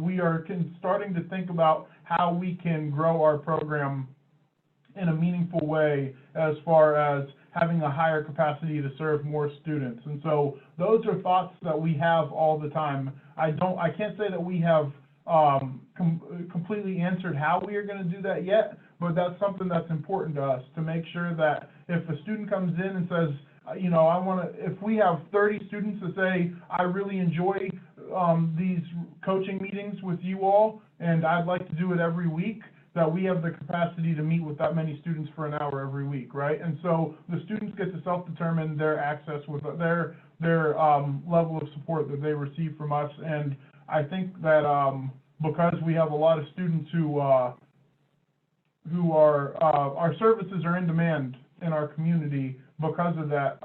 we are starting to think about how we can grow our program in a meaningful way as far as having a higher capacity to serve more students. And so those are thoughts that we have all the time. I can't say that we have completely answered how we are going to do that yet, but that's something that's important to us, to make sure that if a student comes in and says, if we have 30 students that say, I really enjoy these coaching meetings with you all, and I'd like to do it every week, that we have the capacity to meet with that many students for an hour every week, right? And so the students get to self-determine their access with their level of support that they receive from us. And I think that because we have a lot of students who are, our services are in demand in our community. Because of that,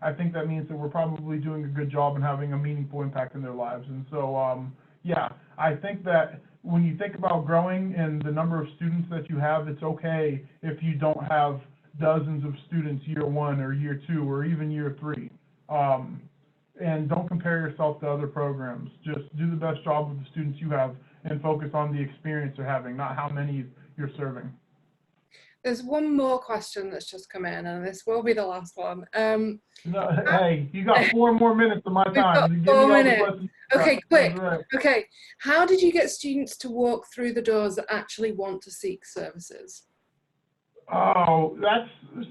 I think that means that we're probably doing a good job and having a meaningful impact in their lives. And so, yeah, I think that when you think about growing and the number of students that you have, it's okay if you don't have dozens of students year 1 or year 2 or even year 3. And don't compare yourself to other programs. Just do the best job with the students you have and focus on the experience they're having, not how many you're serving. There's one more question that's just come in, and this will be the last one. No, hey, you got 4 more minutes of my We've time. got Give me 4 all the minutes. questions. Okay, quick. Right. Okay, how did you get students to walk through the doors that actually want to seek services? Oh,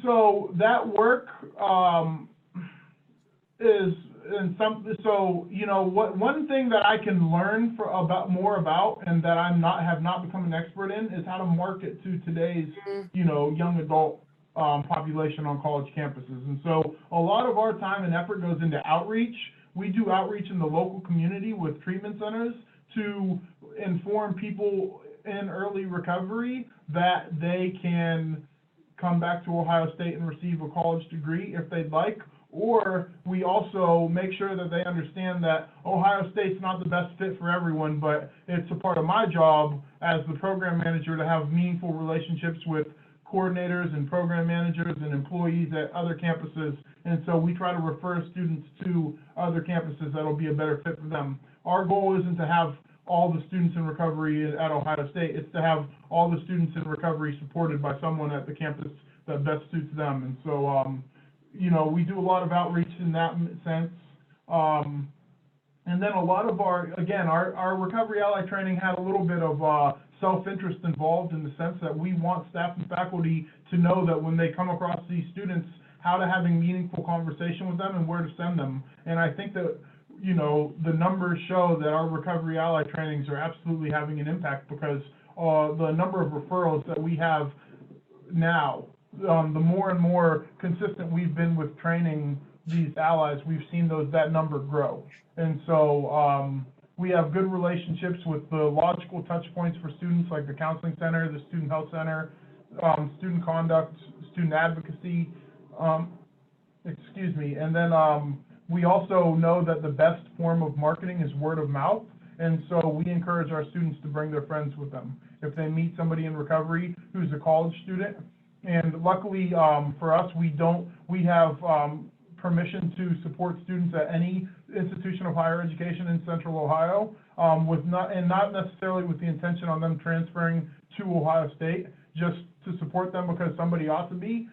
so that work is in some, so, you know, one thing that I can learn more about and that have not become an expert in is how to market to today's, you know, young adult population on college campuses. And so a lot of our time and effort goes into outreach. We do outreach in the local community with treatment centers to inform people in early recovery that they can come back to Ohio State and receive a college degree if they'd like. Or we also make sure that they understand that Ohio State's not the best fit for everyone, but it's a part of my job as the program manager to have meaningful relationships with coordinators and program managers and employees at other campuses. And so we try to refer students to other campuses that'll be a better fit for them. Our goal isn't to have all the students in recovery at Ohio State. It's to have all the students in recovery supported by someone at the campus that best suits them. And so, you know, we do a lot of outreach in that sense. And then a lot of our Recovery Ally training had a little bit of self-interest involved in the sense that we want staff and faculty to know that when they come across these students, how to have a meaningful conversation with them and where to send them. And I think that, you know, the numbers show that our Recovery Ally trainings are absolutely having an impact because the number of referrals that we have now, the more and more consistent we've been with training these allies, we've seen that number grow. And so we have good relationships with the logical touch points for students like the counseling center, the student health center, student conduct, student advocacy, and then we also know that the best form of marketing is word of mouth. And so we encourage our students to bring their friends with them. If they meet somebody in recovery who's a college student, and luckily for us, we have permission to support students at any institution of higher education in Central Ohio, not necessarily with the intention on them transferring to Ohio State, just to support them because somebody ought to be.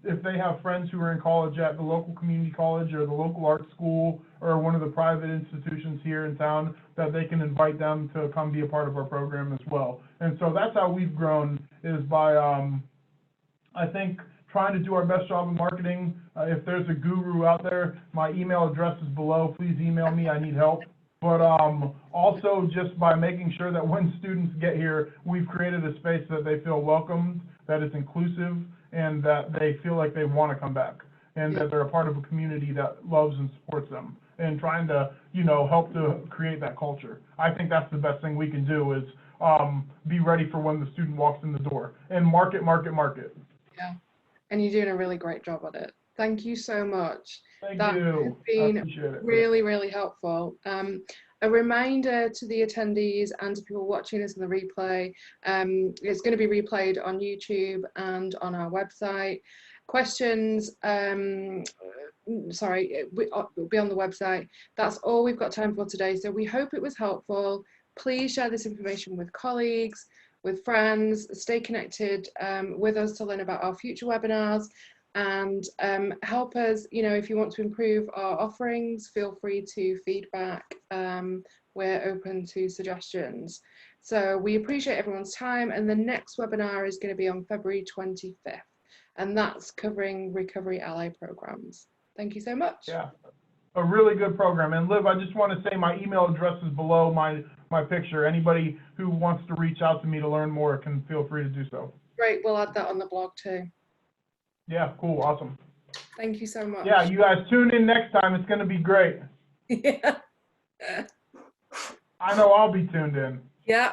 If they have friends who are in college at the local community college or the local art school or one of the private institutions here in town, that they can invite them to come be a part of our program as well. And so that's how we've grown, is by I think trying to do our best job in marketing. If there's a guru out there, my email address is below. Please email me. I need help. But also just by making sure that when students get here, we've created a space that they feel welcomed, that is inclusive, and that they feel like they want to come back, and that they're a part of a community that loves and supports them, and trying to, you know, help to create that culture. I think that's the best thing we can do is be ready for when the student walks in the door and market. Yeah, and you're doing a really great job at it. Thank you so much. Thank that you. has been it. really, really helpful. A reminder to the attendees and to people watching this in the replay, it's going to be replayed on YouTube and on our website. Questions, sorry, it will be on the website. That's all we've got time for today. So we hope it was helpful. Please share this information with colleagues, with friends, stay connected with us to learn about our future webinars, and help us, you know, if you want to improve our offerings, feel free to feedback. We're open to suggestions. So we appreciate everyone's time, and the next webinar is going to be on February 25th, and that's covering Recovery Ally programs. Thank you so much. Yeah, a really good program. And Liv, I just want to say my email address is below my picture. Anybody who wants to reach out to me to learn more can feel free to do so. Great, we'll add that on the blog too. Yeah, cool, awesome. Thank you so much. Yeah, you guys tune in next time. It's going to be great. Yeah. I know I'll be tuned in. Yeah.